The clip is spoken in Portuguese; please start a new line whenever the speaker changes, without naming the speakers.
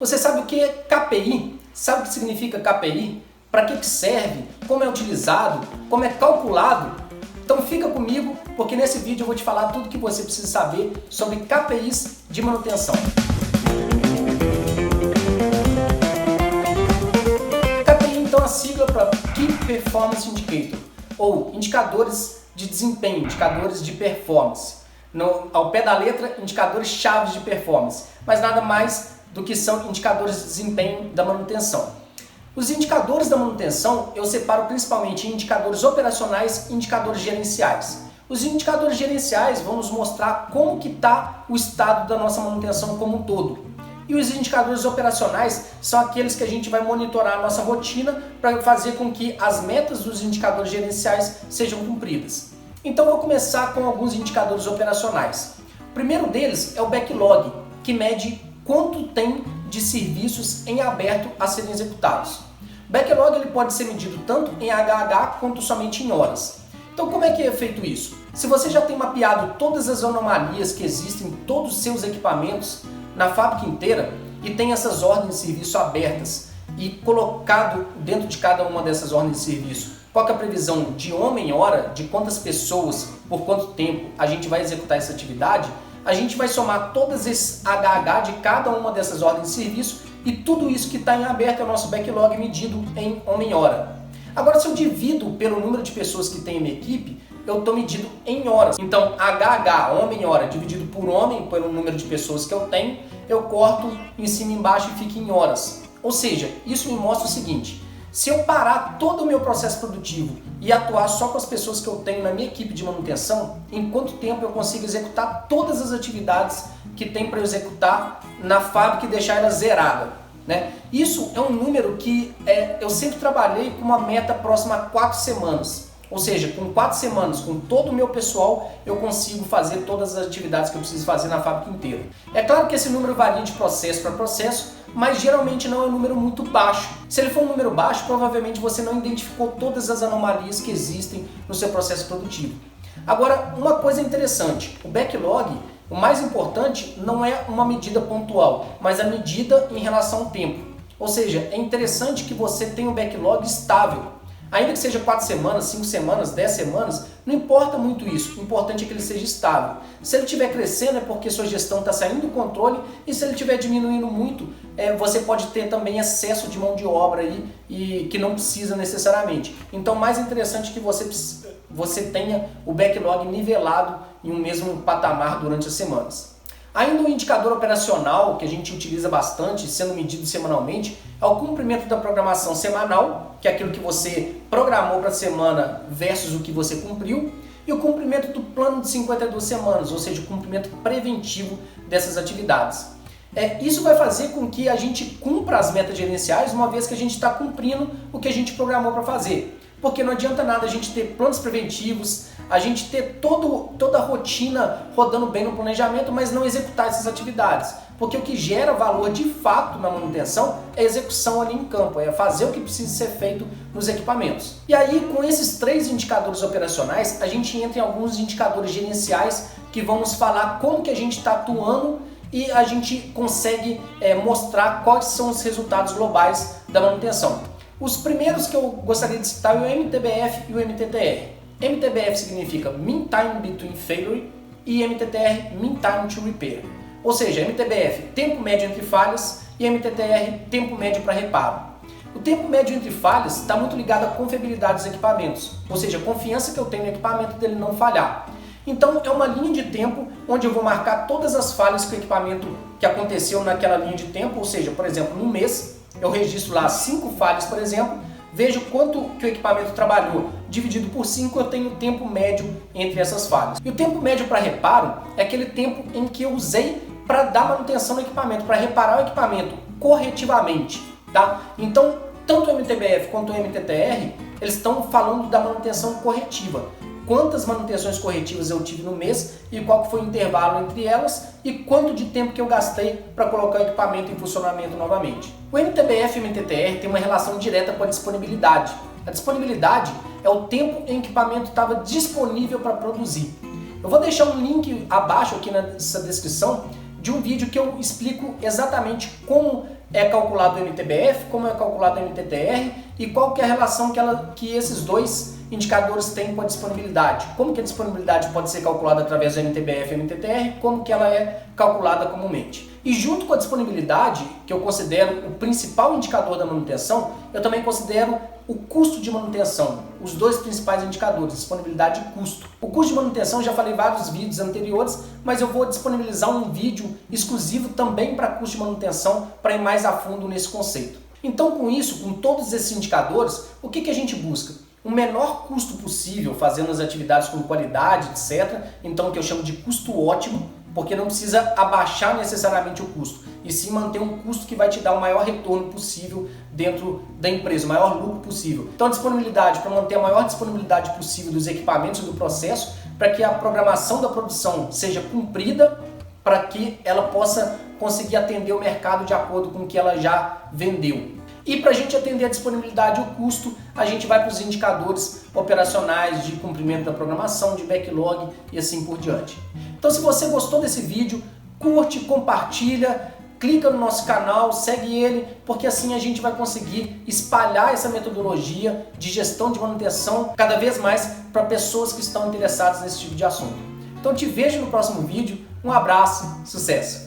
Você sabe o que é KPI? Sabe o que significa KPI? Para que serve? Como é utilizado? Como é calculado? Então fica comigo, porque nesse vídeo eu vou te falar tudo que você precisa saber sobre KPIs de manutenção. KPI então é a sigla para Key Performance Indicator, ou indicadores de desempenho, indicadores de performance. Ao pé da letra, indicadores chaves de performance, mas nada mais do que são indicadores de desempenho da manutenção. Os indicadores da manutenção eu separo principalmente em indicadores operacionais e indicadores gerenciais. Os indicadores gerenciais vão nos mostrar como que está o estado da nossa manutenção como um todo. E os indicadores operacionais são aqueles que a gente vai monitorar a nossa rotina para fazer com que as metas dos indicadores gerenciais sejam cumpridas. Então vou começar com alguns indicadores operacionais. O primeiro deles é o backlog, que mede quanto tem de serviços em aberto a serem executados. O backlog ele pode ser medido tanto em HH quanto somente em horas. Então como é que é feito isso? Se você já tem mapeado todas as anomalias que existem em todos os seus equipamentos na fábrica inteira e tem essas ordens de serviço abertas e colocado dentro de cada uma dessas ordens de serviço qual é a previsão de homem-hora, de quantas pessoas, por quanto tempo a gente vai executar essa atividade, a gente vai somar todos esses HH de cada uma dessas ordens de serviço e tudo isso que está em aberto é o nosso backlog medido em homem-hora. Agora, se eu divido pelo número de pessoas que tem em minha equipe, eu estou medindo em horas. Então, HH, homem-hora, dividido por homem, pelo número de pessoas que eu tenho, eu corto em cima e embaixo e fica em horas. Ou seja, isso me mostra o seguinte: se eu parar todo o meu processo produtivo e atuar só com as pessoas que eu tenho na minha equipe de manutenção, em quanto tempo eu consigo executar todas as atividades que tem para eu executar na fábrica e deixar ela zerada, né? Isso é um número que eu sempre trabalhei com uma meta próxima a 4 semanas. Ou seja, com 4 semanas, com todo o meu pessoal, eu consigo fazer todas as atividades que eu preciso fazer na fábrica inteira. É claro que esse número varia de processo para processo, mas geralmente não é um número muito baixo. Se ele for um número baixo, provavelmente você não identificou todas as anomalias que existem no seu processo produtivo. Agora, uma coisa interessante, o backlog, o mais importante não é uma medida pontual, mas a medida em relação ao tempo. Ou seja, é interessante que você tenha um backlog estável. Ainda que seja 4 semanas, 5 semanas, 10 semanas, não importa muito isso. O importante é que ele seja estável. Se ele estiver crescendo é porque sua gestão está saindo do controle, e se ele estiver diminuindo muito, você pode ter também excesso de mão de obra aí, e que não precisa necessariamente. Então, mais interessante é que você tenha o backlog nivelado em um mesmo patamar durante as semanas. Ainda um indicador operacional que a gente utiliza bastante, sendo medido semanalmente, é o cumprimento da programação semanal, que é aquilo que você programou para a semana versus o que você cumpriu, e o cumprimento do plano de 52 semanas, ou seja, o cumprimento preventivo dessas atividades. Isso vai fazer com que a gente cumpra as metas gerenciais, uma vez que a gente está cumprindo o que a gente programou para fazer. Porque não adianta nada a gente ter planos preventivos, a gente ter toda a rotina rodando bem no planejamento, mas não executar essas atividades. Porque o que gera valor de fato na manutenção é a execução ali em campo, é fazer o que precisa ser feito nos equipamentos. E aí, com esses 3 indicadores operacionais, a gente entra em alguns indicadores gerenciais que vão nos falar como que a gente está atuando e a gente consegue mostrar quais são os resultados globais da manutenção. Os primeiros que eu gostaria de citar é o MTBF e o MTTR. MTBF significa Mean Time Between Failure e MTTR Mean Time to Repair. Ou seja, MTBF, tempo médio entre falhas, e MTTR, tempo médio para reparo. O tempo médio entre falhas está muito ligado à confiabilidade dos equipamentos, ou seja, a confiança que eu tenho no equipamento dele não falhar. Então é uma linha de tempo onde eu vou marcar todas as falhas que o equipamento que aconteceu naquela linha de tempo, ou seja, por exemplo, no mês, eu registro lá 5 falhas, por exemplo, vejo quanto que o equipamento trabalhou, dividido por 5, eu tenho o tempo médio entre essas falhas. E o tempo médio para reparo é aquele tempo em que eu usei para dar manutenção no equipamento, para reparar o equipamento corretivamente, tá? Então, tanto o MTBF quanto o MTTR, eles estão falando da manutenção corretiva. Quantas manutenções corretivas eu tive no mês e qual foi o intervalo entre elas e quanto de tempo que eu gastei para colocar o equipamento em funcionamento novamente. O MTBF e o MTTR têm uma relação direta com a disponibilidade. A disponibilidade é o tempo em que o equipamento estava disponível para produzir. Eu vou deixar um link abaixo aqui nessa descrição de um vídeo que eu explico exatamente como é calculado o MTBF, como é calculado o MTTR e qual que é a relação que esses dois indicadores têm com a disponibilidade. Como que a disponibilidade pode ser calculada através do MTBF e MTTR, como que ela é calculada comumente. E junto com a disponibilidade, que eu considero o principal indicador da manutenção, eu também considero o custo de manutenção, os dois principais indicadores, disponibilidade e custo. O custo de manutenção, já falei em vários vídeos anteriores, mas eu vou disponibilizar um vídeo exclusivo também para custo de manutenção, para ir mais a fundo nesse conceito. Então, com isso, com todos esses indicadores, o que a gente busca? O menor custo possível, fazendo as atividades com qualidade, etc. Então, o que eu chamo de custo ótimo, porque não precisa abaixar necessariamente o custo, e sim manter um custo que vai te dar o maior retorno possível dentro da empresa, o maior lucro possível. Então, a disponibilidade, para manter a maior disponibilidade possível dos equipamentos e do processo, para que a programação da produção seja cumprida, para que ela possa conseguir atender o mercado de acordo com o que ela já vendeu. E para a gente atender a disponibilidade e o custo, a gente vai para os indicadores operacionais de cumprimento da programação, de backlog e assim por diante. Então, se você gostou desse vídeo, curte, compartilha, clica no nosso canal, segue ele, porque assim a gente vai conseguir espalhar essa metodologia de gestão de manutenção cada vez mais para pessoas que estão interessadas nesse tipo de assunto. Então, te vejo no próximo vídeo. Um abraço, sucesso!